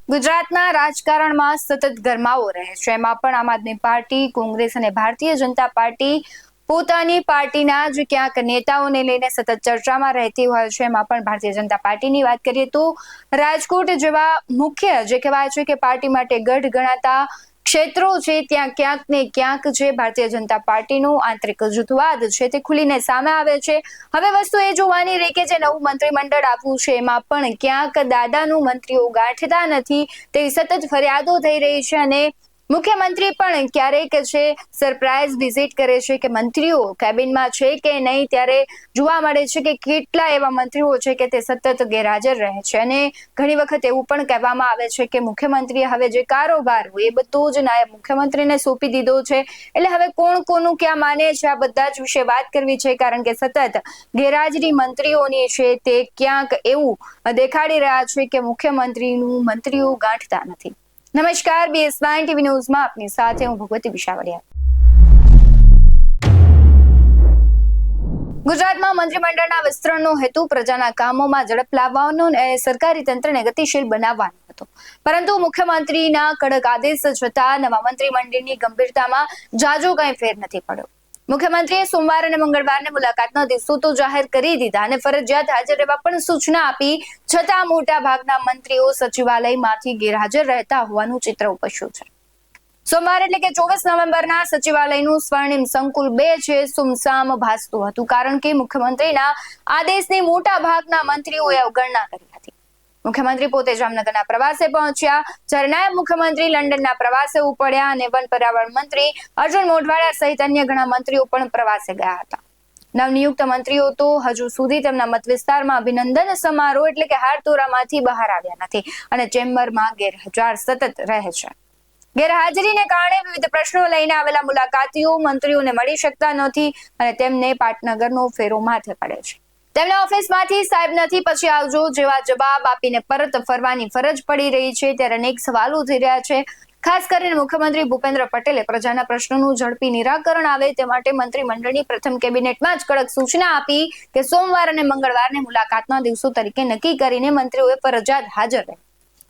ગુજરાતના રાજકારણમાં સતત ગરમાવો રહે છે. એમાં પણ આમ આદમી પાર્ટી, કોંગ્રેસ અને ભારતીય જનતા પાર્ટી પોતાની પાર્ટીના જ ક્યાંક નેતાઓને લઈને સતત ચર્ચામાં રહેતી હોય છે. એમાં પણ ભારતીય જનતા પાર્ટીની વાત કરીએ તો રાજકોટ જેવા મુખ્ય જે કહેવાય છે કે પાર્ટી માટે ગઢ ગણાતા ક્ષેત્રો છે ત્યાં ક્યાંક ને ક્યાંક જે ભારતીય જનતા પાર્ટીનું આંતરિક જૂથવાદ છે તે ખુલીને સામે આવે છે. હવે વસ્તુ એ જોવાની રહી કે જે નવું મંત્રીમંડળ આવ્યું છે એમાં પણ ક્યાંક દાદાનું મંત્રીઓ ગાંઠતા નથી તેવી સતત ફરિયાદો થઈ રહી છે અને મુખ્યમંત્રી પણ ક્યારેક છે સરપ્રાઇઝ વિઝિટ કરે છે કે મંત્રીઓ કેબિનમાં છે કે નહીં, ત્યારે જોવા મળે છે કે કેટલા એવા મંત્રીઓ છે કે તે સતત ગેરહાજર રહે છે અને ઘણી વખત એવું પણ કહેવામાં આવે છે કે મુખ્યમંત્રીએ હવે જે કારોબાર હોય એ બધો જ નાયબ મુખ્યમંત્રીને સોંપી દીધો છે. એટલે હવે કોણ કોનું ક્યાં માને છે આ બધા જ વિશે વાત કરવી છે, કારણ કે સતત ગેરહાજરી મંત્રીઓની છે તે ક્યાંક એવું દેખાડી રહ્યા છે કે મુખ્યમંત્રીનું મંત્રીઓ ગાંઠતા નથી. નમસ્કાર, BS9 TV ન્યૂઝમાં આપની સાથે હું ભગવતી વિશાવડિયા. ગુજરાતમાં મંત્રીમંડળના વિસ્તરણનો હેતુ પ્રજાના કામોમાં ઝડપ લાવવાનો અને સરકારી તંત્રને ગતિશીલ બનાવવાનો હતો, પરંતુ મુખ્યમંત્રીના કડક આદેશ છતાં નવા મંત્રીમંડળની ગંભીરતામાં જાજો કંઈ ફેર નથી પડ્યો. મુખ્યમંત્રીએ સોમવાર અને મંગળવારને મુલાકાતના દિવસો તો જાહેર કરી દીધા અને ફરજિયાત હાજર રહેવા પણ સૂચના આપી, છતાં મોટા ભાગના મંત્રીઓ સચિવાલયમાંથી ગેરહાજર રહેતા હોવાનું ચિત્ર ઉપસ્યું છે. સોમવાર એટલે કે 24 નવેમ્બરના સચિવાલયનું સ્વર્ણિમ સંકુલ 2 છે સુમસામ ભાસતું હતું, કારણ કે મુખ્યમંત્રીના આદેશની મોટા ભાગના મંત્રીઓએ અવગણના કરી હતી. મુખ્યમંત્રી પોતે જામનગરના પ્રવાસે પહોંચ્યા, જ્યારે નાયબ મુખ્યમંત્રી લંડનના પ્રવાસે ઉપડ્યા અને વન પર્યાવરણ મંત્રી અર્જુન મોઢવાડિયા સહિત અન્ય ઘણા મંત્રીઓ પણ પ્રવાસે ગયા હતા. નવનિયુક્ત મંત્રીઓ તો હજુ સુધી તેમના મત વિસ્તારમાં અભિનંદન સમારોહ એટલે કે હારતોરામાંથી બહાર આવ્યા નથી અને ચેમ્બરમાં ગેરહાજર સતત રહે છે. ગેરહાજરીને કારણે વિવિધ પ્રશ્નો લઈને આવેલા મુલાકાતીઓ મંત્રીઓને મળી શકતા નથી અને તેમને પાટનગરનો ફેરો માથે પડે છે. તેમને ઓફિસમાંથી સાહેબ નથી પછી આવજો જેવા જવાબ આપીને પરત ફરવાની ફરજ પડી રહી છે. ત્યારે અનેક સવાલો થઈ રહ્યા છે. ખાસ કરીને મુખ્યમંત્રી ભૂપેન્દ્ર પટેલે પ્રજાના પ્રશ્નોનું ઝડપી નિરાકરણ આવે તે માટે મંત્રીમંડળની પ્રથમ કેબિનેટમાં જ કડક સૂચના આપી કે સોમવાર અને મંગળવારને મુલાકાતના દિવસો તરીકે નક્કી કરીને મંત્રીઓએ ફરજિયાત હાજર રહે.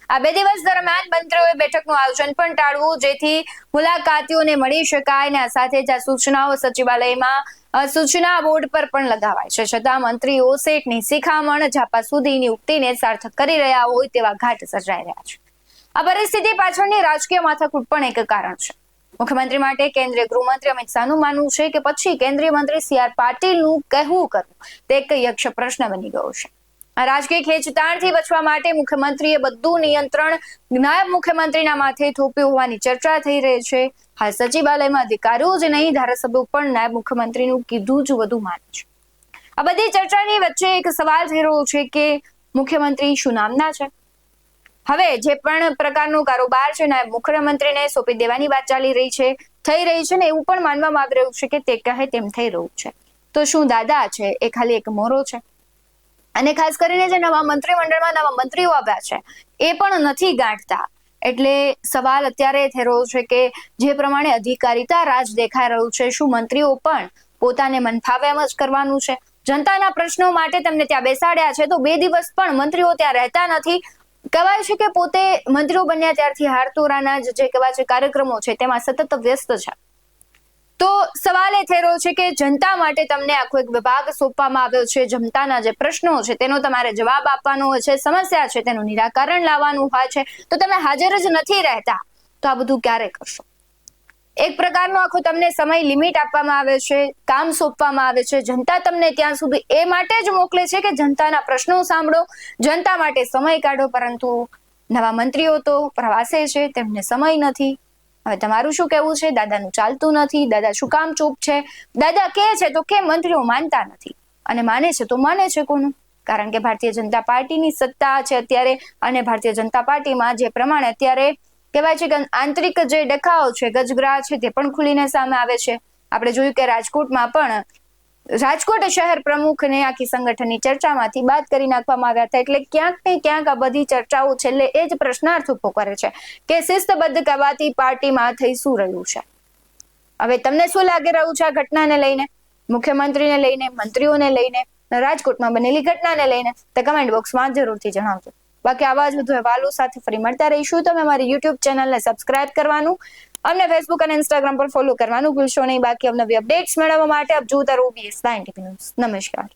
આ 2 દિવસ દરમિયાન મંત્રીઓએ બેઠકનું આયોજન પણ ટાળવું જેથી મુલાકાતીઓને મળી શકાય અને આ સાથે જ આ સૂચનાઓ સચિવાલયમાં સૂચના બોર્ડ પર પણ લગાવાય છે. છતાં મંત્રીઓ સેટની શિખામણ ઝાપા સુધીની ઉક્તિને સાર્થક કરી રહ્યા હોય તેવા ઘાટ સર્જાઈ રહ્યા છે. આ પરિસ્થિતિ પાછળની રાજકીય માથાકૂટ પણ એક કારણ છે. મુખ્યમંત્રી માટે કેન્દ્રીય ગૃહમંત્રી અમિત શાહનું માનવું છે કે પછી કેન્દ્રીય મંત્રી CR પાટીલનું કહેવું કરવું તે એક યક્ષ પ્રશ્ન બની ગયો છે. આ રાજકીય ખેંચતાણથી બચવા માટે મુખ્યમંત્રીએ બધું નિયંત્રણ નાયબ મુખ્યમંત્રીના માથે થોપ્યું હોવાની ચર્ચા થઈ રહી છે. હાલ સચિવાલયમાં અધિકારીઓ જ નહીં, ધારાસભ્યો પણ નાયબ મુખ્યમંત્રીનું કીધું જ વધુ માને છે. આ બધી ચર્ચાની વચ્ચે એક સવાલ થઈ રહ્યો છે કે મુખ્યમંત્રી શું નામના છે? હવે જે પણ પ્રકારનો કારોબાર છે નાયબ મુખ્યમંત્રીને સોંપી દેવાની વાત ચાલી રહી છે, થઈ રહી છે ને એવું પણ માનવામાં આવી રહ્યું છે કે તે કહે તેમ થઈ રહ્યું છે. તો શું દાદા છે એ ખાલી એક મોરો છે? અને ખાસ કરીને જે નવા મંત્રીમંડળમાં નવા મંત્રીઓ આવ્યા છે એ પણ નથી ગાંઠતા. એટલે સવાલ અત્યારે થઈ રહ્યો છે કે જે પ્રમાણે અધિકારીતા રાજ દેખાઈ રહ્યું છે, શું મંત્રીઓ પણ પોતાને મનફાવે એમ જ કરવાનું છે? જનતાના પ્રશ્નો માટે તેમને ત્યાં બેસાડ્યા છે તો 2 દિવસ પણ મંત્રીઓ ત્યાં રહેતા નથી. કહેવાય છે કે પોતે મંત્રીઓ બન્યા ત્યારથી હારતોરાના જે કહેવાય છે કાર્યક્રમો છે તેમાં સતત વ્યસ્ત છે. તો સવાલ એ થઈ રહ્યો છે કે જનતા માટે તમને આખો એક વિભાગ સોંપવામાં આવ્યો છે, જનતાના જે પ્રશ્નો છે તેનો તમારે જવાબ આપવાનો હોય છે, સમસ્યા છે તેનું નિરાકરણ લાવવાનું હોય છે, તો તમે હાજર જ નથી રહેતા તો આ બધું ક્યારે કરશો? એક પ્રકારનો આખો તમને સમય લિમિટ આપવામાં આવે છે, કામ સોંપવામાં આવે છે. જનતા તમને ત્યાં સુધી એ માટે જ મોકલે છે કે જનતાના પ્રશ્નો સાંભળો, જનતા માટે સમય કાઢો, પરંતુ નવા મંત્રીઓ તો પ્રવાસે છે, તેમને સમય નથી. હવે તમારું શું કહેવું છે? દાદાનું ચાલતું નથી, દાદા શું કામ ચૂપ છે? દાદા કહે છે તો કેમ મંત્રીઓ માનતા નથી? અને માને છે તો માને છે કોનું? કારણ કે ભારતીય જનતા પાર્ટીની સત્તા છે અત્યારે અને ભારતીય જનતા પાર્ટીમાં જે પ્રમાણે અત્યારે કહેવાય છે કે આંતરિક જે ડખાઓ છે, ગજગરા છે તે પણ ખુલીને સામે આવે છે. આપણે જોયું કે રાજકોટમાં પણ રાજકોટ શહેર પ્રમુખને આખી સંગઠનની ચર્ચામાંથી બાદ કરી નાખવામાં આવ્યા હતા. એટલે ક્યાંક ને ક્યાંક આ બધી ચર્ચાઓ છેલ્લે એ જ પ્રશ્નાર્થ ઉભો કરે છે કે શિસ્તબદ્ધ કહેવાતી પાર્ટીમાં થઈ શું રહ્યું છે? હવે તમને શું લાગી રહ્યું છે આ ઘટનાને લઈને, મુખ્યમંત્રીને લઈને, મંત્રીઓને લઈને, રાજકોટમાં બનેલી ઘટનાને લઈને? તે કમેન્ટ બોક્સમાં જરૂરથી જણાવજો. બાકી આવા જ વધુ અહેવાલો સાથે ફરી મળતા રહીશું. તમે અમારી યુટ્યુબ ચેનલને સબસ્ક્રાઇબ કરવાનું, અમને ફેસબુક અને ઇન્સ્ટાગ્રામ પર ફોલો કરવાનું ભૂલશો નહીં. બાકી અવનવી અપડેટ્સ મેળવવા માટે આપ જોતા રહો OBS 90 ન્યૂઝ. નમસ્કાર.